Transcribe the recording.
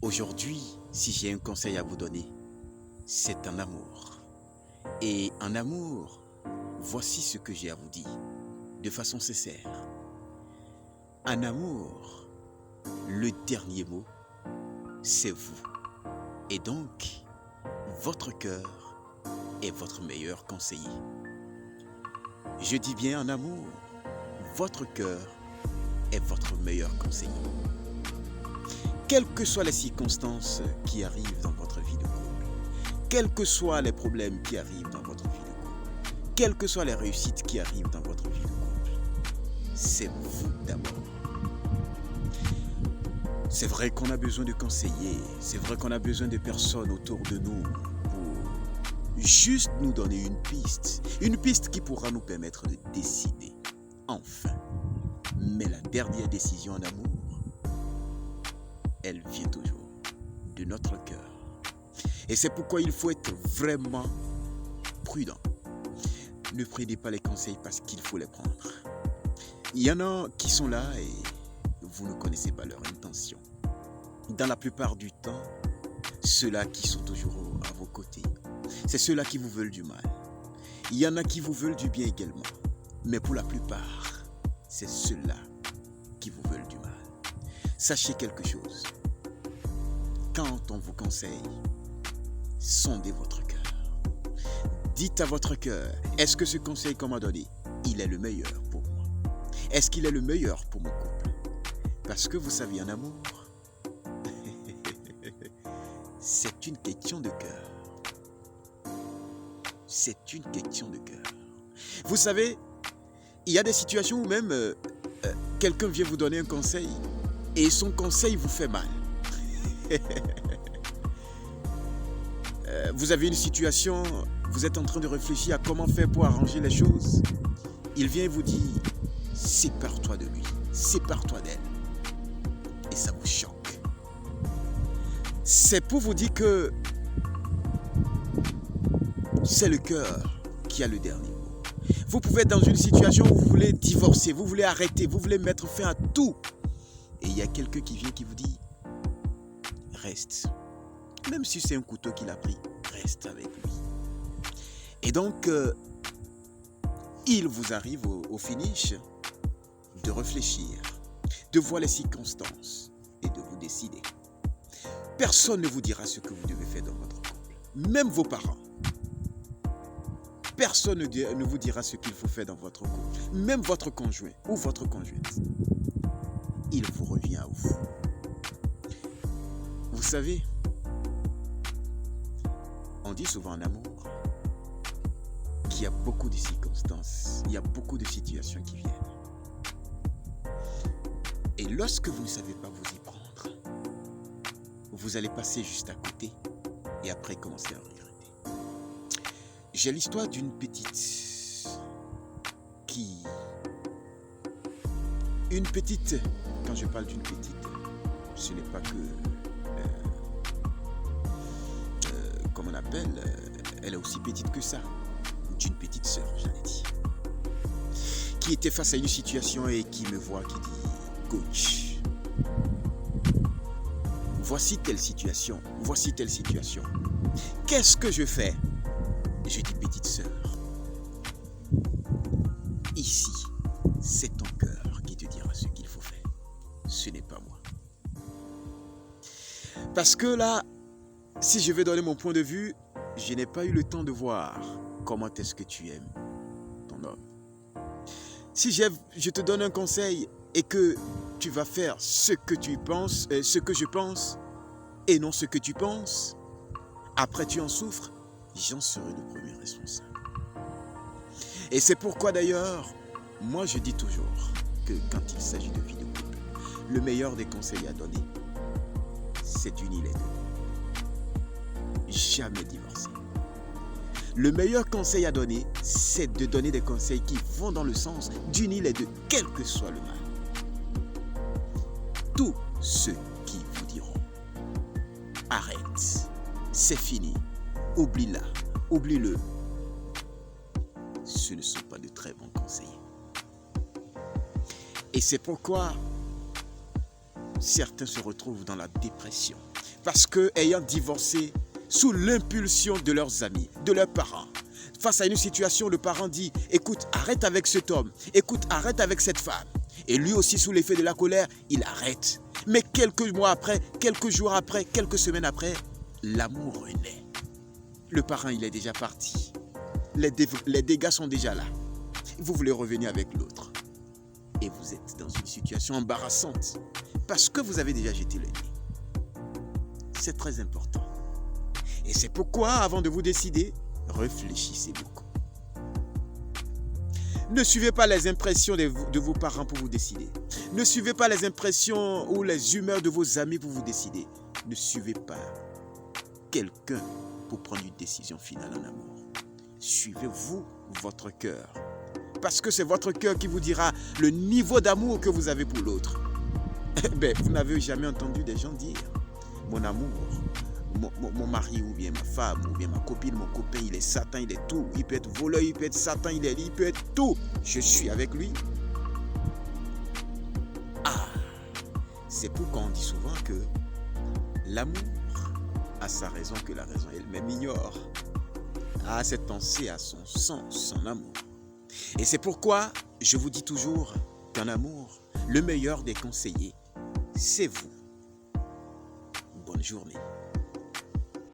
Aujourd'hui, si j'ai un conseil à vous donner, c'est en amour. Et en amour, voici ce que j'ai à vous dire, de façon sincère. En amour, le dernier mot, c'est vous. Et donc, votre cœur est votre meilleur conseiller. Je dis bien en amour, votre cœur est votre meilleur conseiller. Quelles que soient les circonstances qui arrivent dans votre vie de couple, quels que soient les problèmes qui arrivent dans votre vie de couple, quelles que soient les réussites qui arrivent dans votre vie de couple, c'est vous d'abord. C'est vrai qu'on a besoin de conseillers, c'est vrai qu'on a besoin de personnes autour de nous pour juste nous donner une piste qui pourra nous permettre de décider, enfin. Mais la dernière décision en amour, elle vient toujours de notre cœur. Et c'est pourquoi il faut être vraiment prudent. Ne prenez pas les conseils parce qu'il faut les prendre. Il y en a qui sont là et vous ne connaissez pas leur intention. Dans la plupart du temps, ceux-là qui sont toujours à vos côtés, c'est ceux-là qui vous veulent du mal. Il y en a qui vous veulent du bien également. Mais pour la plupart, c'est ceux-là qui vous veulent du mal. Sachez quelque chose. Quand on vous conseille, sondez votre cœur. Dites à votre cœur, est-ce que ce conseil qu'on m'a donné, il est le meilleur pour moi? Est-ce qu'il est le meilleur pour mon couple? Parce que vous savez, en amour, c'est une question de cœur. C'est une question de cœur. Vous savez, il y a des situations où même quelqu'un vient vous donner un conseil et son conseil vous fait mal. Vous avez une situation, vous êtes en train de réfléchir à comment faire pour arranger les choses. Il vient vous dire, sépare-toi de lui, sépare-toi d'elle. Et ça vous choque. C'est pour vous dire que c'est le cœur qui a le dernier mot. Vous pouvez être dans une situation où vous voulez divorcer, vous voulez arrêter, vous voulez mettre fin à tout. Et il y a quelqu'un qui vient qui vous dit, reste. Même si c'est un couteau qu'il a pris, reste avec lui. Et donc, il vous arrive au finish de réfléchir, de voir les circonstances et de vous décider. Personne ne vous dira ce que vous devez faire dans votre couple. Même vos parents. Personne ne vous dira ce qu'il faut faire dans votre couple. Même votre conjoint ou votre conjointe. Il vous revient à vous. Vous savez, on dit souvent en amour qu'il y a beaucoup de circonstances, il y a beaucoup de situations qui viennent. Et lorsque vous ne savez pas vous y prendre, vous allez passer juste à côté et après commencer à regretter. J'ai l'histoire d'une petite Une petite, quand je parle d'une petite, ce n'est pas que... comme on appelle, elle est aussi petite que ça. D'une petite sœur, j'allais dire. Qui était face à une situation et qui me voit, qui dit, coach, voici telle situation, voici telle situation. Qu'est-ce que je fais? Je dis, petite sœur, ici, c'est ton cœur qui te dira ce qu'il faut faire. Ce n'est pas moi. Parce que là, si je vais donner mon point de vue, je n'ai pas eu le temps de voir comment est-ce que tu aimes ton homme. Si je te donne un conseil et que tu vas faire ce que tu penses, ce que je pense, et non ce que tu penses, après tu en souffres, j'en serai le premier responsable. Et c'est pourquoi d'ailleurs, moi je dis toujours que quand il s'agit de vie de couple, le meilleur des conseils à donner, c'est d'unir les deux. Jamais divorcer. Le meilleur conseil à donner, c'est de donner des conseils qui vont dans le sens d'unir les deux, quel que soit le mal. Tous ceux qui vous diront arrête, c'est fini, oublie-la, oublie-le, ce ne sont pas de très bons conseillers. Et c'est pourquoi certains se retrouvent dans la dépression. parce que, ayant divorcé, sous l'impulsion de leurs amis, de leurs parents, face à une situation, le parent dit, écoute, arrête avec cet homme, écoute, arrête avec cette femme. Et lui aussi, sous l'effet de la colère, il arrête. Mais quelques mois après, quelques jours après, quelques semaines après, l'amour renaît. Le parent, il est déjà parti. Les dégâts sont déjà là. Vous voulez revenir avec l'autre. Et vous êtes dans une situation embarrassante parce que vous avez déjà jeté le nez. C'est très important. Et c'est pourquoi, avant de vous décider, réfléchissez beaucoup. Ne suivez pas les impressions de vos parents pour vous décider. Ne suivez pas les impressions ou les humeurs de vos amis pour vous décider. Ne suivez pas quelqu'un pour prendre une décision finale en amour. Suivez-vous votre cœur. Parce que c'est votre cœur qui vous dira le niveau d'amour que vous avez pour l'autre. Vous n'avez jamais entendu des gens dire « Mon amour, mon mari ou bien ma femme ou bien ma copine, mon copain, il est Satan, il est tout. Il peut être voleur, il peut être Satan, il peut être tout. Je suis avec lui. » Ah, c'est pourquoi on dit souvent que l'amour a sa raison que la raison elle-même ignore. Ah, cette pensée a son sens, son amour. Et c'est pourquoi je vous dis toujours qu'en amour, le meilleur des conseillers, c'est vous. Bonne journée.